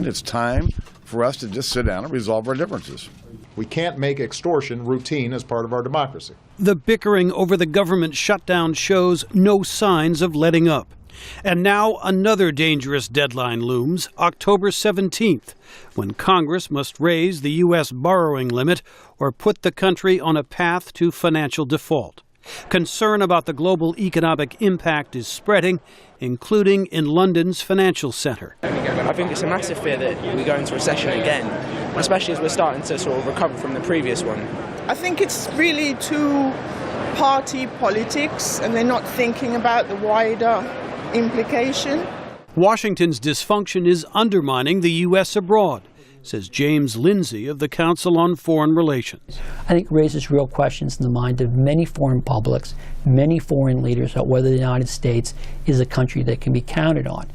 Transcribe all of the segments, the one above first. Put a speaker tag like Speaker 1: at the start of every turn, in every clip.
Speaker 1: It's time for us to just sit down and resolve our differences.
Speaker 2: We can't make extortion routine as part of our democracy.
Speaker 3: The bickering over the government shutdown shows no signs of letting up. And now another dangerous deadline looms, October 17th, when Congress must raise the U.S. borrowing limit or put the country on a path to financial default. Concern about the global economic impact is spreading, including in London's financial centre.
Speaker 4: I think it's a massive fear that we go into recession again, especially as we're starting to sort of recover from the previous one.
Speaker 5: I think it's really two-party politics, and they're not thinking about the wider implication.
Speaker 3: Washington's dysfunction is undermining the U.S. abroad, says James Lindsay of the Council on Foreign Relations.
Speaker 6: I think it raises real questions in the mind of many foreign publics, many foreign leaders about whether the United States is a country that can be counted on.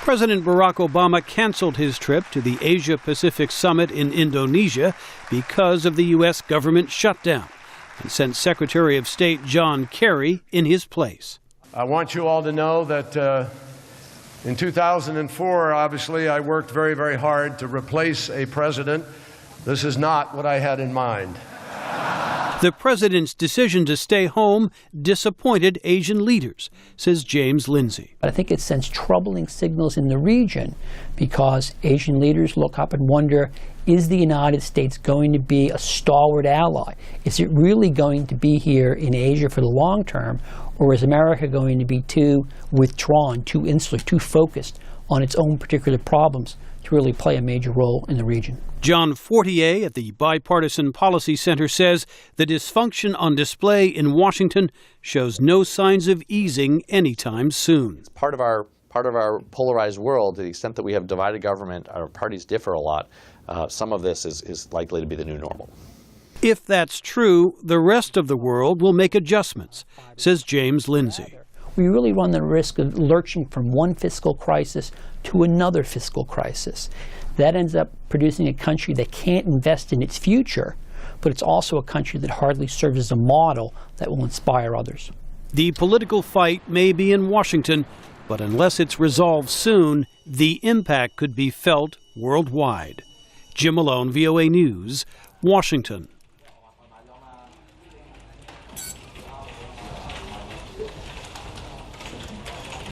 Speaker 3: President Barack Obama canceled his trip to the Asia-Pacific Summit in Indonesia because of the U.S. government shutdown and sent Secretary of State John Kerry in his place.
Speaker 7: I want you all to know that in 2004, obviously, I worked very, very hard to replace a president. This is not what I had in mind.
Speaker 3: The president's decision to stay home disappointed Asian leaders, says James Lindsay.
Speaker 6: I think it sends troubling signals in the region because Asian leaders look up and wonder, is the United States going to be a stalwart ally? Is it really going to be here in Asia for the long term, or is America going to be too withdrawn, too insular, too focused on its own particular problems to really play a major role in the region?
Speaker 3: John Fortier at the Bipartisan Policy Center says the dysfunction on display in Washington shows no signs of easing anytime soon.
Speaker 8: It's part of our polarized world. To the extent that we have divided government, our parties differ a lot. Some of this is likely to be the new normal.
Speaker 3: If that's true, the rest of the world will make adjustments, says James Lindsay.
Speaker 6: We really run the risk of lurching from one fiscal crisis to another fiscal crisis. That ends up producing a country that can't invest in its future, but it's also a country that hardly serves as a model that will inspire others.
Speaker 3: The political fight may be in Washington, but unless it's resolved soon, the impact could be felt worldwide. Jim Malone, VOA News, Washington.